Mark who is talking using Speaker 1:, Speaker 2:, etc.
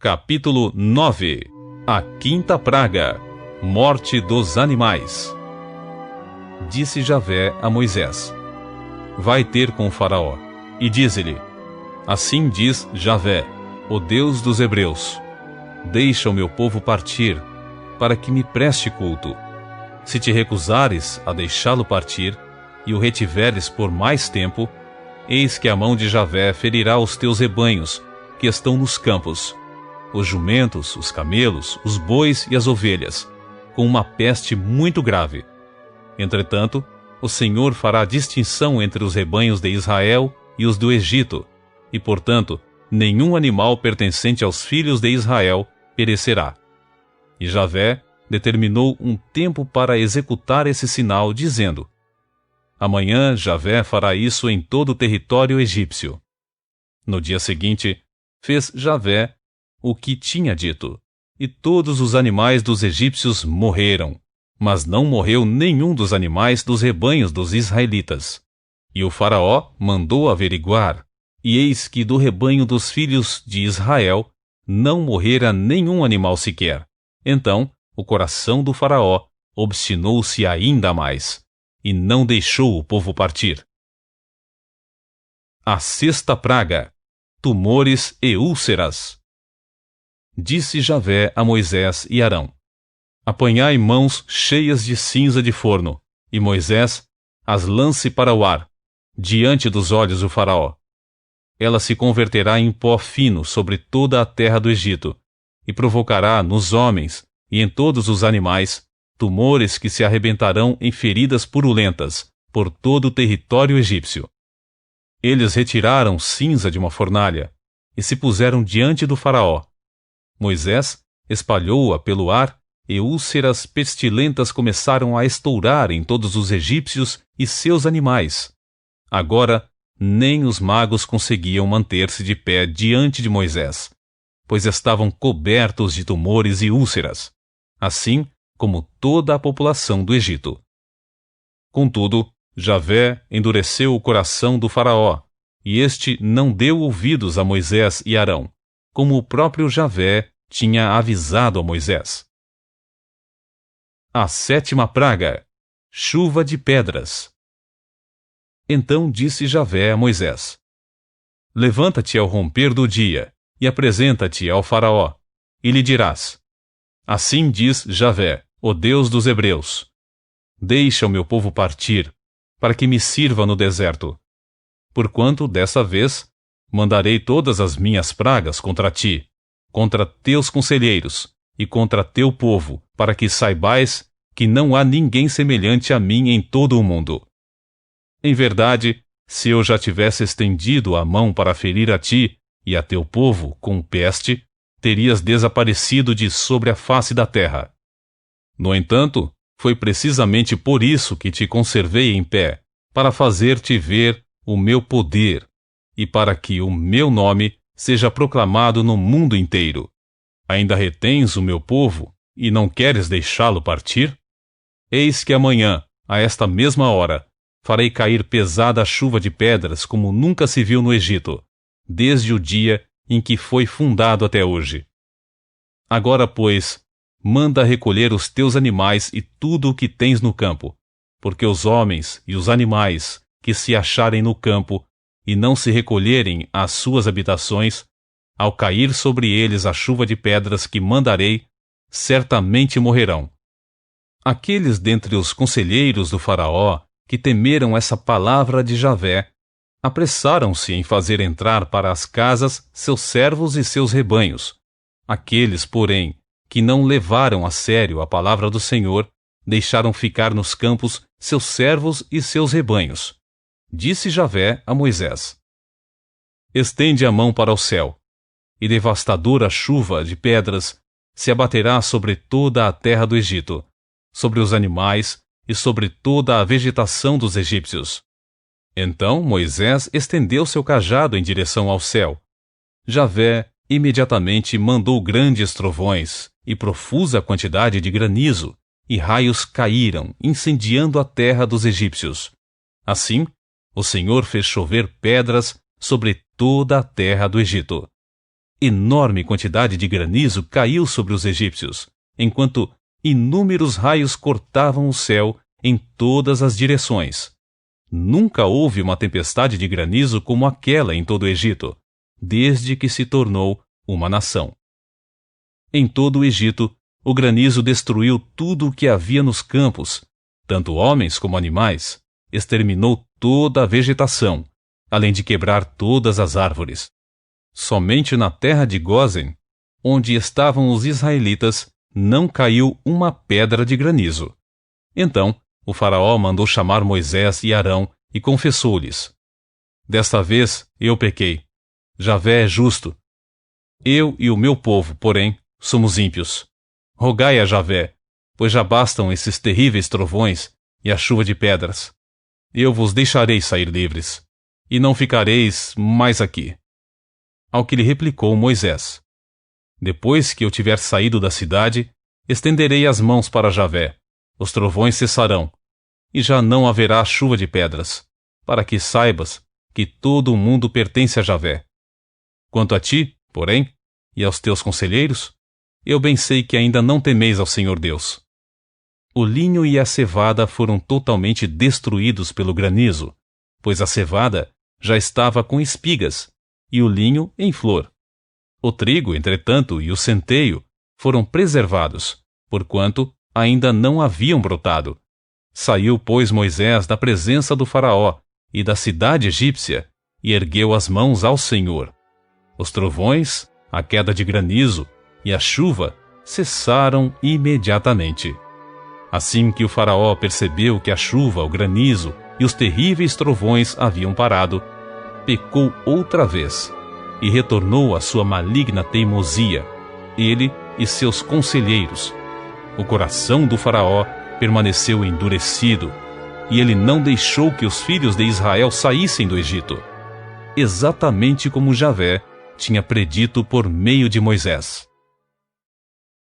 Speaker 1: Capítulo 9. A quinta praga, morte dos animais. Disse Javé a Moisés: Vai ter com o Faraó, e dize-lhe: Assim diz Javé, o Deus dos Hebreus: Deixa o meu povo partir, para que me preste culto. Se te recusares a deixá-lo partir, e o retiveres por mais tempo, eis que a mão de Javé ferirá os teus rebanhos, que estão nos campos, os jumentos, os camelos, os bois e as ovelhas, com uma peste muito grave. Entretanto, o Senhor fará distinção entre os rebanhos de Israel e os do Egito, e, portanto, nenhum animal pertencente aos filhos de Israel perecerá. E Javé determinou um tempo para executar esse sinal, dizendo: Amanhã Javé fará isso em todo o território egípcio. No dia seguinte, fez Javé o que tinha dito, e todos os animais dos egípcios morreram, mas não morreu nenhum dos animais dos rebanhos dos israelitas. E o Faraó mandou averiguar, e eis que do rebanho dos filhos de Israel não morrera nenhum animal sequer. Então o coração do Faraó obstinou-se ainda mais, e não deixou o povo partir. A sexta praga, tumores e úlceras. Disse Javé a Moisés e Arão: Apanhai mãos cheias de cinza de forno, e Moisés as lance para o ar, diante dos olhos do Faraó. Ela se converterá em pó fino sobre toda a terra do Egito, e provocará nos homens e em todos os animais tumores que se arrebentarão em feridas purulentas por todo o território egípcio. Eles retiraram cinza de uma fornalha e se puseram diante do Faraó. Moisés espalhou-a pelo ar, e úlceras pestilentas começaram a estourar em todos os egípcios e seus animais. Agora, nem os magos conseguiam manter-se de pé diante de Moisés, pois estavam cobertos de tumores e úlceras, assim como toda a população do Egito. Contudo, Javé endureceu o coração do Faraó, e este não deu ouvidos a Moisés e Arão, como o próprio Javé tinha avisado a Moisés. A sétima praga, chuva de pedras. Então disse Javé a Moisés: Levanta-te ao romper do dia, e apresenta-te ao Faraó, e lhe dirás: Assim diz Javé, o Deus dos Hebreus: Deixa o meu povo partir, para que me sirva no deserto. Porquanto, dessa vez, mandarei todas as minhas pragas contra ti, contra teus conselheiros e contra teu povo, para que saibais que não há ninguém semelhante a mim em todo o mundo. Em verdade, se eu já tivesse estendido a mão para ferir a ti e a teu povo com peste, terias desaparecido de sobre a face da terra. No entanto, foi precisamente por isso que te conservei em pé, para fazer-te ver o meu poder, e para que o meu nome seja proclamado no mundo inteiro. Ainda retens o meu povo, e não queres deixá-lo partir? Eis que amanhã, a esta mesma hora, farei cair pesada chuva de pedras como nunca se viu no Egito, desde o dia em que foi fundado até hoje. Agora, pois, manda recolher os teus animais e tudo o que tens no campo, porque os homens e os animais que se acharem no campo e não se recolherem às suas habitações, ao cair sobre eles a chuva de pedras que mandarei, certamente morrerão. Aqueles dentre os conselheiros do Faraó que temeram essa palavra de Javé, apressaram-se em fazer entrar para as casas seus servos e seus rebanhos. Aqueles, porém, que não levaram a sério a palavra do Senhor, deixaram ficar nos campos seus servos e seus rebanhos. Disse Javé a Moisés: Estende a mão para o céu, e devastadora chuva de pedras se abaterá sobre toda a terra do Egito, sobre os animais e sobre toda a vegetação dos egípcios. Então Moisés estendeu seu cajado em direção ao céu. Javé imediatamente mandou grandes trovões e profusa quantidade de granizo, e raios caíram, incendiando a terra dos egípcios. Assim, o Senhor fez chover pedras sobre toda a terra do Egito. Enorme quantidade de granizo caiu sobre os egípcios, enquanto inúmeros raios cortavam o céu em todas as direções. Nunca houve uma tempestade de granizo como aquela em todo o Egito, desde que se tornou uma nação. Em todo o Egito, o granizo destruiu tudo o que havia nos campos, tanto homens como animais, exterminou toda a vegetação, além de quebrar todas as árvores. Somente na terra de Gósen, onde estavam os israelitas, não caiu uma pedra de granizo. Então, o faraó mandou chamar Moisés e Arão e confessou-lhes: Desta vez eu pequei. Javé é justo. Eu e o meu povo, porém, somos ímpios. Rogai a Javé, pois já bastam esses terríveis trovões e a chuva de pedras. Eu vos deixarei sair livres, e não ficareis mais aqui. Ao que lhe replicou Moisés: Depois que eu tiver saído da cidade, estenderei as mãos para Javé, os trovões cessarão, e já não haverá chuva de pedras, para que saibas que todo o mundo pertence a Javé. Quanto a ti, porém, e aos teus conselheiros, eu bem sei que ainda não temeis ao Senhor Deus. O linho e a cevada foram totalmente destruídos pelo granizo, pois a cevada já estava com espigas, e o linho em flor. O trigo, entretanto, e o centeio foram preservados, porquanto ainda não haviam brotado. Saiu, pois, Moisés da presença do faraó e da cidade egípcia, e ergueu as mãos ao Senhor. Os trovões, a queda de granizo e a chuva cessaram imediatamente. Assim que o faraó percebeu que a chuva, o granizo e os terríveis trovões haviam parado, pecou outra vez e retornou à sua maligna teimosia, ele e seus conselheiros. O coração do faraó permaneceu endurecido, e ele não deixou que os filhos de Israel saíssem do Egito, exatamente como Javé tinha predito por meio de Moisés.